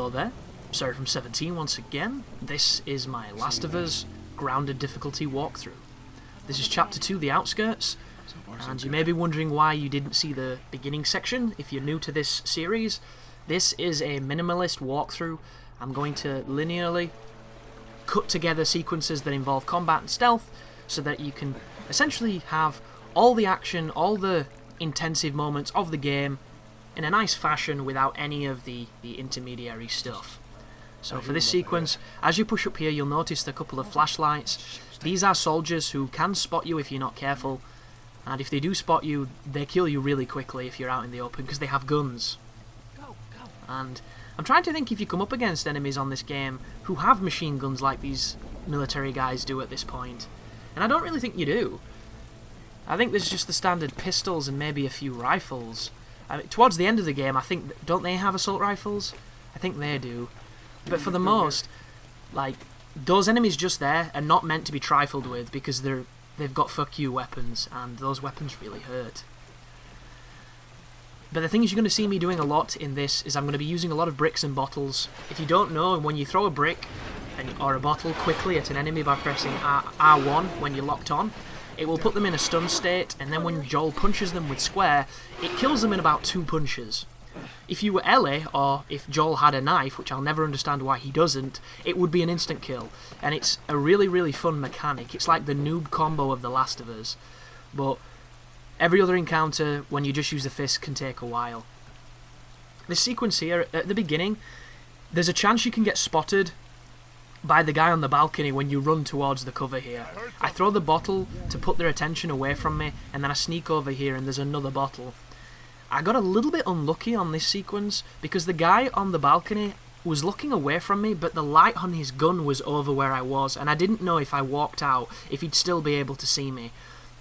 Hello there, sorry from 17 once again. This is my Last of Us grounded difficulty walkthrough. This is chapter 2, The Outskirts, and you may be wondering why you didn't see the beginning section if you're new to this series. This is a minimalist walkthrough. I'm going to linearly cut together sequences that involve combat and stealth so that you can essentially have all the action, all the intensive moments of the game in a nice fashion without any of the intermediary stuff. So for this sequence, as you push up here, you'll notice a couple of flashlights. These are soldiers who can spot you if you're not careful, and if they do spot you, they kill you really quickly if you're out in the open because they have guns. And I'm trying to think if you come up against enemies on this game who have machine guns like these military guys do at this point, and I don't really think you do. I think there's just the standard pistols and maybe a few rifles. I mean, towards the end of the game, I think, don't they have assault rifles? I think they do. But for the most, like, those enemies just there are not meant to be trifled with because they've got fuck you weapons, and those weapons really hurt. But the things you're going to see me doing a lot in this is I'm going to be using a lot of bricks and bottles. If you don't know, when you throw a brick or a bottle quickly at an enemy by pressing R1 when you're locked on, it will put them in a stun state, and then when Joel punches them with square, it kills them in about 2 punches. If you were Ellie, or if Joel had a knife, which I'll never understand why he doesn't, it would be an instant kill. And it's a really, really fun mechanic. It's like the noob combo of The Last of Us. But every other encounter, when you just use the fist, can take a while. This sequence here, at the beginning, there's a chance you can get spotted by the guy on the balcony when you run towards the cover here. I throw the bottle to put their attention away from me, and then I sneak over here and there's another bottle. I got a little bit unlucky on this sequence because the guy on the balcony was looking away from me, but the light on his gun was over where I was, and I didn't know if I walked out if he'd still be able to see me.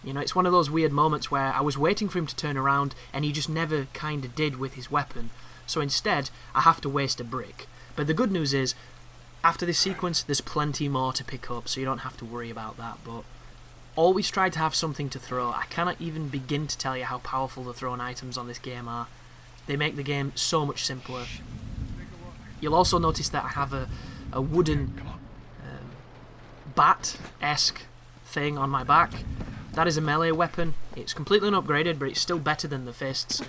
You know, it's one of those weird moments where I was waiting for him to turn around and he just never kinda did with his weapon. So instead, I have to waste a brick. But the good news is, after this sequence, there's plenty more to pick up, so you don't have to worry about that, but always try to have something to throw. I cannot even begin to tell you how powerful the thrown items on this game are. They make the game so much simpler. You'll also notice that I have a wooden bat-esque thing on my back. That is a melee weapon. It's completely unupgraded, but it's still better than the fists.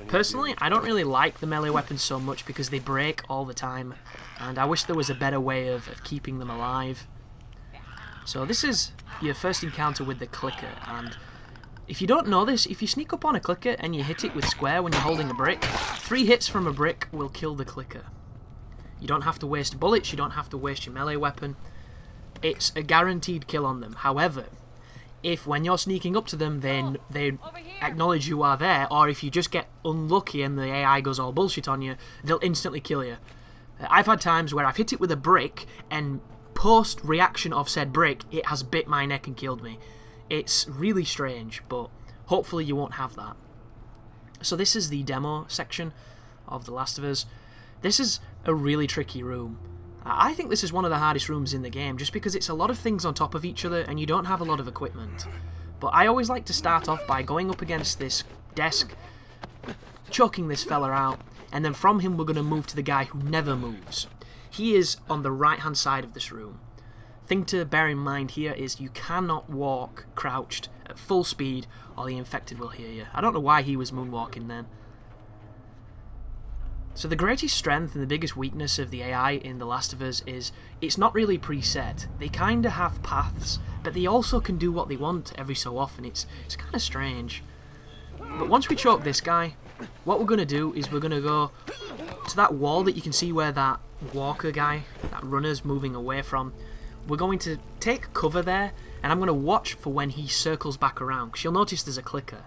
Personally, I don't really like the melee weapons so much because they break all the time, and I wish there was a better way of keeping them alive. So this is your first encounter with the clicker, and if you don't know this, if you sneak up on a clicker and you hit it with square when you're holding a brick, 3 hits from a brick will kill the clicker. You don't have to waste bullets, you don't have to waste your melee weapon. It's a guaranteed kill on them. However, if when you're sneaking up to them they acknowledge you are there, or if you just get unlucky and the AI goes all bullshit on you, they'll instantly kill you. I've had times where I've hit it with a brick and post-reaction of said brick, it has bit my neck and killed me. It's really strange, but hopefully you won't have that. So this is the demo section of The Last of Us. This is a really tricky room. I think this is one of the hardest rooms in the game, just because it's a lot of things on top of each other and you don't have a lot of equipment. But I always like to start off by going up against this desk, choking this fella out, and then from him we're going to move to the guy who never moves. He is on the right hand side of this room. Thing to bear in mind here is you cannot walk crouched at full speed or the infected will hear you. I don't know why he was moonwalking then. So the greatest strength and the biggest weakness of the AI in The Last of Us is it's not really preset. They kinda have paths, but they also can do what they want every so often. It's kinda strange. But once we choke this guy, what we're gonna do is we're gonna go to that wall that you can see where that walker guy, that runner's moving away from. We're going to take cover there, and I'm gonna watch for when he circles back around, because you'll notice there's a clicker.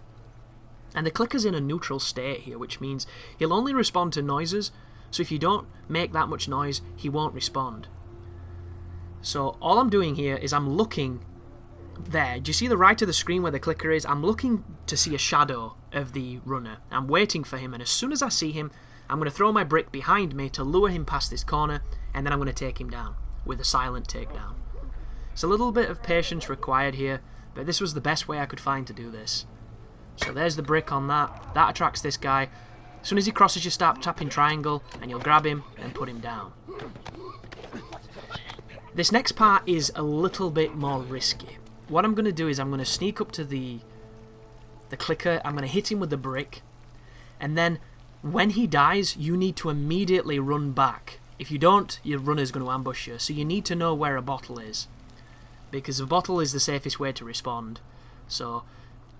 And the clicker's in a neutral state here, which means he'll only respond to noises, so if you don't make that much noise, he won't respond. So all I'm doing here is I'm looking there. Do you see the right of the screen where the clicker is? I'm looking to see a shadow of the runner. I'm waiting for him, and as soon as I see him, I'm going to throw my brick behind me to lure him past this corner, and then I'm going to take him down with a silent takedown. It's a little bit of patience required here, but this was the best way I could find to do this. So there's the brick on that. That attracts this guy. As soon as he crosses, you start tapping triangle, and you'll grab him and put him down. This next part is a little bit more risky. What I'm going to do is I'm going to sneak up to the clicker, I'm going to hit him with the brick, and then when he dies, you need to immediately run back. If you don't, your runner's going to ambush you, so you need to know where a bottle is, because a bottle is the safest way to respond. So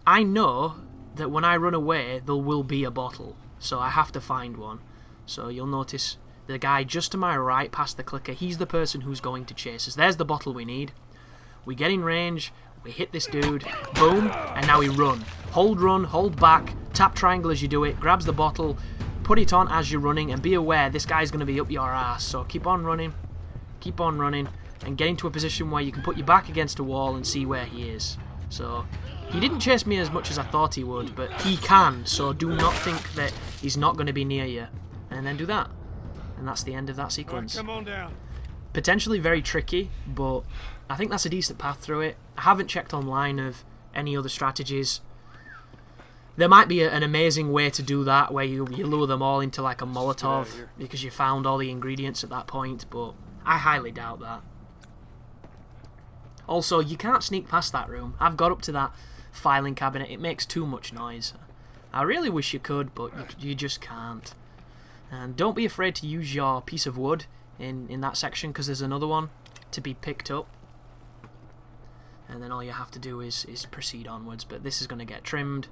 I know that when I run away, there will be a bottle, so I have to find one. So you'll notice the guy just to my right past the clicker, he's the person who's going to chase us. There's the bottle we need. We get in range, we hit this dude, boom, and now we run. Run, hold back, tap triangle as you do it, grabs the bottle, put it on as you're running, and be aware this guy's going to be up your ass. So keep on running, and get into a position where you can put your back against a wall and see where he is. So he didn't chase me as much as I thought he would, but he can, so do not think that he's not going to be near you. And then do that. And that's the end of that sequence. Right, come on down. Potentially very tricky, but I think that's a decent path through it. I haven't checked online of any other strategies. There might be an amazing way to do that, where you lure them all into like a Molotov, because you found all the ingredients at that point, but I highly doubt that. Also, you can't sneak past that room. I've got up to that filing cabinet. It makes too much noise. I really wish you could, but you just can't. And don't be afraid to use your piece of wood in that section, because there's another one to be picked up. And then all you have to do is proceed onwards. But this is going to get trimmed.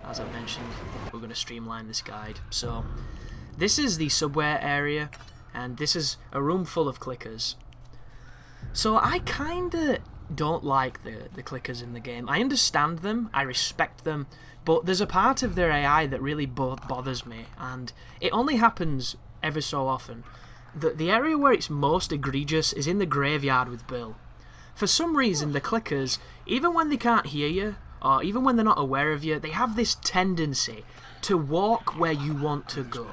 As I mentioned, we're going to streamline this guide. So this is the subway area, and this is a room full of clickers. So I kinda don't like the clickers in the game. I understand them, I respect them, but there's a part of their AI that really bothers me, and it only happens ever so often. The area where it's most egregious is in the graveyard with Bill. For some reason, the clickers, even when they can't hear you, or even when they're not aware of you, they have this tendency to walk where you want to go.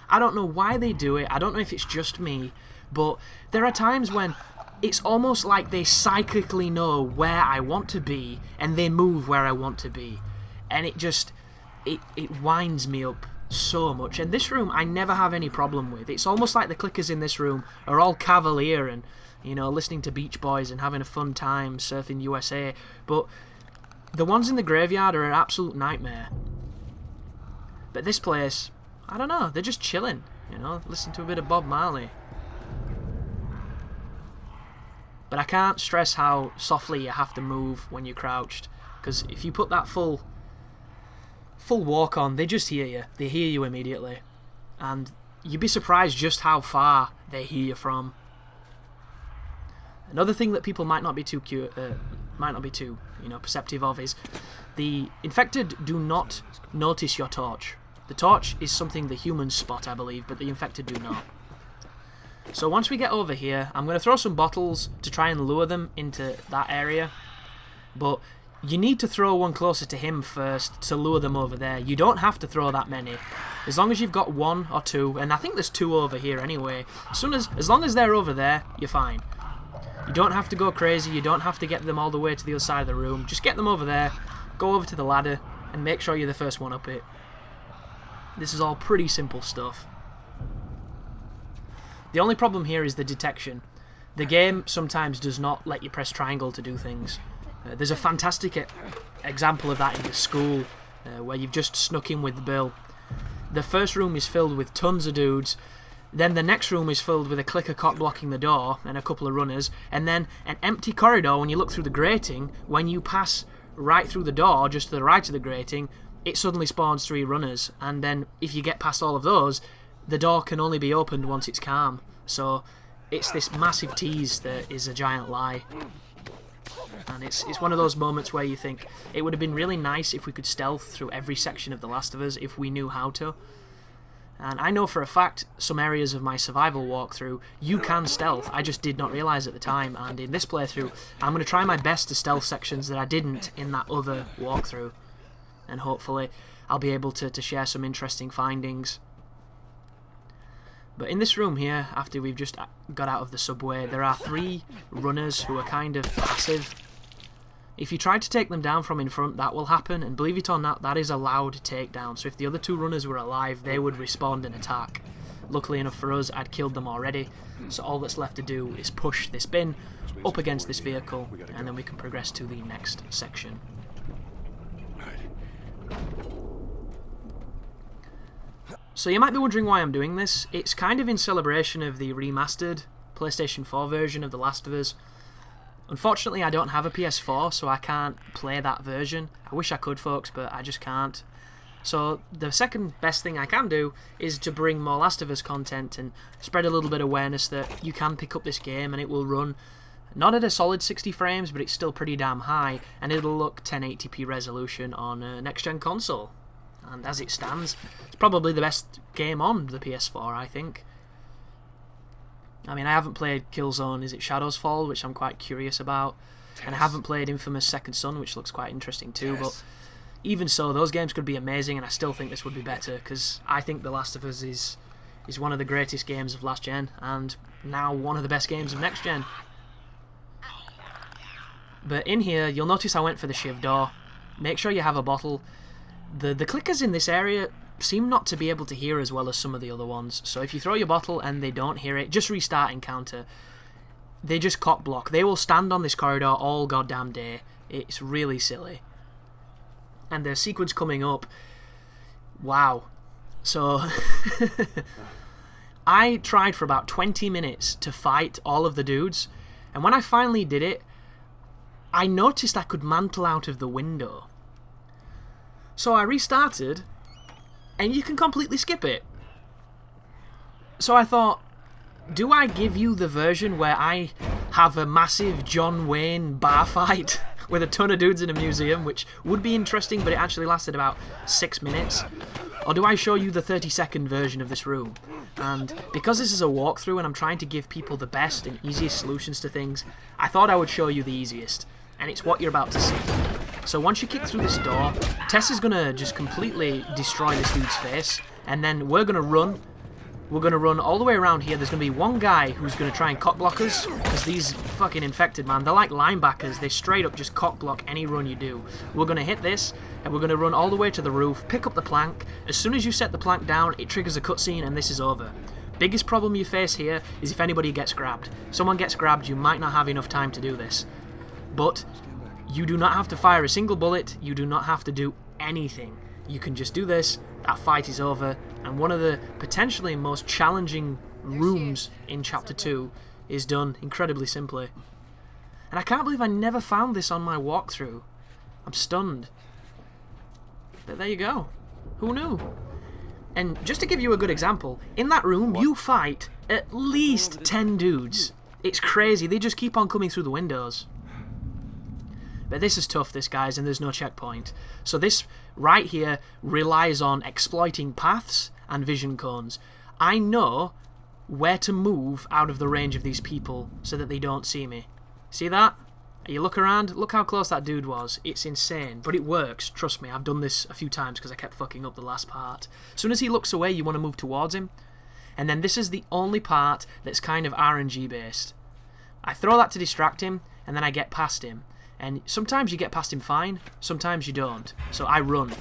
I don't know why they do it, I don't know if it's just me, but there are times when it's almost like they psychically know where I want to be, and they move where I want to be. And it just, it winds me up so much. And this room I never have any problem with. It's almost like the clickers in this room are all cavalier and, you know, listening to Beach Boys and having a fun time surfing USA. But the ones in the graveyard are an absolute nightmare. But this place, I don't know, they're just chilling, you know, listen to a bit of Bob Marley. But I can't stress how softly you have to move when you're crouched, because if you put that full walk on, they just hear you. They hear you immediately, and you'd be surprised just how far they hear you from. Another thing that people might not be too perceptive of is the infected do not notice your torch. The torch is something the humans spot, I believe, but the infected do not. So once we get over here, I'm going to throw some bottles to try and lure them into that area. But you need to throw one closer to him first to lure them over there. You don't have to throw that many. As long as you've got one or two, and I think there's two over here anyway. As long as they're over there, you're fine. You don't have to go crazy. You don't have to get them all the way to the other side of the room. Just get them over there, go over to the ladder, and make sure you're the first one up it. This is all pretty simple stuff. The only problem here is the detection. The game sometimes does not let you press triangle to do things. There's a fantastic example of that in the school, where you've just snuck in with Bill. The first room is filled with tons of dudes, then the next room is filled with a clicker cock blocking the door and a couple of runners, and then an empty corridor when you look through the grating. When you pass right through the door, just to the right of the grating, it suddenly spawns 3 runners, and then if you get past all of those, the door can only be opened once it's calm. So it's this massive tease that is a giant lie. And it's one of those moments where you think it would have been really nice if we could stealth through every section of The Last of Us if we knew how to. And I know for a fact some areas of my survival walkthrough you can stealth, I just did not realise at the time, and in this playthrough I'm going to try my best to stealth sections that I didn't in that other walkthrough. And hopefully I'll be able to share some interesting findings. But in this room here, after we've just got out of the subway, there are 3 runners who are kind of passive. If you try to take them down from in front, that will happen, and believe it or not, that is a loud takedown. So if the other two runners were alive, they would respond and attack. Luckily enough for us, I'd killed them already, so all that's left to do is push this bin up against this vehicle, and then we can progress to the next section. So you might be wondering why I'm doing this. It's kind of in celebration of the remastered PlayStation 4 version of The Last of Us. Unfortunately, I don't have a PS4, so I can't play that version. I wish I could, folks, but I just can't. So the second best thing I can do is to bring more Last of Us content and spread a little bit of awareness that you can pick up this game and it will run not at a solid 60 frames, but it's still pretty damn high, and it'll look 1080p resolution on a next-gen console. And as it stands, it's probably the best game on the PS4, I think. I mean, I haven't played Killzone, is it Shadow's Fall, which I'm quite curious about, and I haven't played Infamous Second Son, which looks quite interesting too, but even so, those games could be amazing, and I still think this would be better, because I think The Last of Us is one of the greatest games of last gen, and now one of the best games of next gen. But in here, you'll notice I went for the shiv door. Make sure you have a bottle. The clickers in this area seem not to be able to hear as well as some of the other ones, so if you throw your bottle and they don't hear it, just restart encounter. They just cock block. They will stand on this corridor all goddamn day. It's really silly. And the sequence coming up, wow. So I tried for about 20 minutes to fight all of the dudes, and when I finally did it, I noticed I could mantle out of the window. So I restarted, and you can completely skip it. So I thought, do I give you the version where I have a massive John Wayne bar fight with a ton of dudes in a museum, which would be interesting, but it actually lasted about 6 minutes? Or do I show you the 30-second version of this room? And because this is a walkthrough and I'm trying to give people the best and easiest solutions to things, I thought I would show you the easiest. And it's what you're about to see. So once you kick through this door, Tess is going to just completely destroy this dude's face, and then we're going to run. We're going to run all the way around here. There's going to be one guy who's going to try and cockblock us, because these fucking infected, man, they're like linebackers. They straight up just cockblock any run you do. We're going to hit this, and we're going to run all the way to the roof, pick up the plank. As soon as you set the plank down, it triggers a cutscene, and this is over. Biggest problem you face here is if anybody gets grabbed. If someone gets grabbed, you might not have enough time to do this. But you do not have to fire a single bullet, you do not have to do anything. You can just do this, that fight is over, and one of the potentially most challenging rooms in Chapter 2 is done incredibly simply. And I can't believe I never found this on my walkthrough. I'm stunned. But there you go. Who knew? And just to give you a good example, in that room you fight at least 10 dudes. It's crazy, they just keep on coming through the windows. But this is tough, this, guys, and there's no checkpoint. So this right here relies on exploiting paths and vision cones. I know where to move out of the range of these people so that they don't see me. See that? You look around, look how close that dude was. It's insane, but it works. Trust me, I've done this a few times because I kept fucking up the last part. As soon as he looks away, you want to move towards him. And then this is the only part that's kind of RNG based. I throw that to distract him, and then I get past him. And sometimes you get past him fine, sometimes you don't. So I run.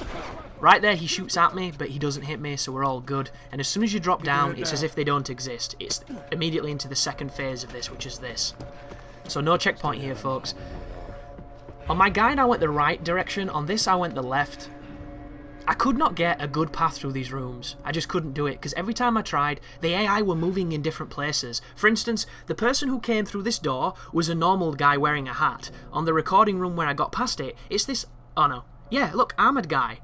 Right there he shoots at me, but he doesn't hit me, so we're all good. And as soon as you drop down, it's as if they don't exist. It's immediately into the second phase of this, which is this. So no checkpoint here, folks. On my guide I went the right direction, on this I went the left. I could not get a good path through these rooms. I just couldn't do it, because every time I tried, the AI were moving in different places. For instance, the person who came through this door was a normal guy wearing a hat. On the recording room where I got past it, it's this... oh no. Yeah, look, armoured guy.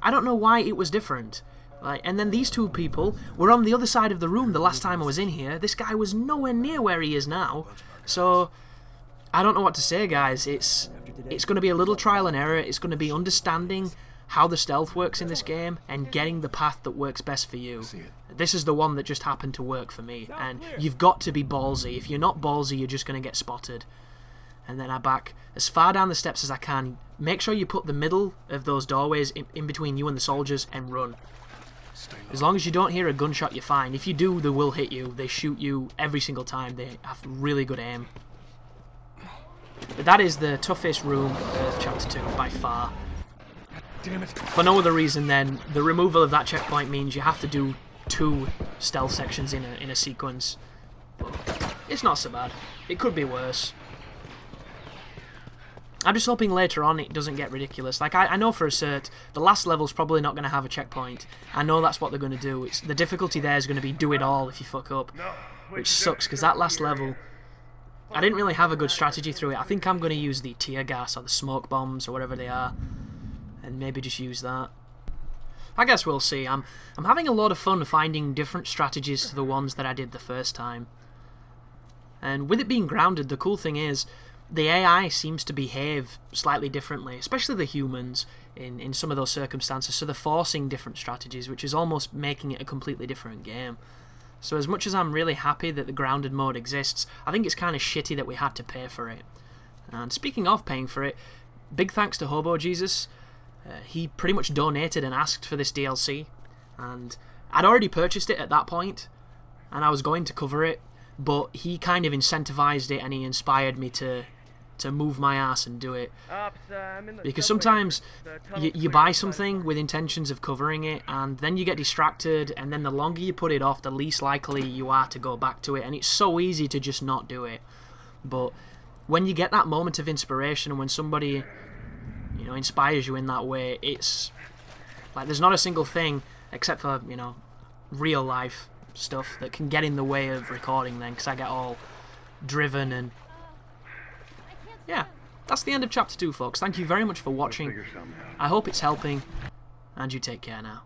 I don't know why it was different. And then these two people were on the other side of the room the last time I was in here. This guy was nowhere near where he is now. So, I don't know what to say, guys. It's going to be a little trial and error. It's going to be understanding how the stealth works in this game and getting the path that works best for you. This is the one that just happened to work for me, and you've got to be ballsy. If you're not ballsy, you're just going to get spotted. And then I back as far down the steps as I can. Make sure you put the middle of those doorways in between you and the soldiers and run. As long as you don't hear a gunshot, you're fine. If you do, they will hit you. They shoot you every single time. They have really good aim. But that is the toughest room of Chapter 2 by far. Damn it. For no other reason than the removal of that checkpoint means you have to do 2 stealth sections in a sequence. But it's not so bad. It could be worse. I'm just hoping later on it doesn't get ridiculous. Like, I know for a cert, the last level's probably not going to have a checkpoint. I know that's what they're going to do. The difficulty there is going to be do it all if you fuck up. Which sucks, because that last level, I didn't really have a good strategy through it. I think I'm going to use the tear gas or the smoke bombs or whatever they are. And maybe just use that. I guess we'll see. I'm having a lot of fun finding different strategies to the ones that I did the first time. And with it being grounded, the cool thing is, the AI seems to behave slightly differently, especially the humans, in some of those circumstances, so they're forcing different strategies, which is almost making it a completely different game. So as much as I'm really happy that the grounded mode exists, I think it's kind of shitty that we had to pay for it. And speaking of paying for it, big thanks to Hobo Jesus. He pretty much donated and asked for this DLC, and I'd already purchased it at that point, and I was going to cover it, but he kind of incentivized it and he inspired me to move my ass and do it. Because sometimes you buy something with intentions of covering it, and then you get distracted, and then the longer you put it off, the least likely you are to go back to it, and it's so easy to just not do it. But when you get that moment of inspiration, and when somebody, you know, inspires you in that way, it's like there's not a single thing except for, you know, real life stuff that can get in the way of recording then, because I get all driven. And yeah, that's the end of Chapter 2, folks. Thank you very much for watching. I hope it's helping, and you take care now.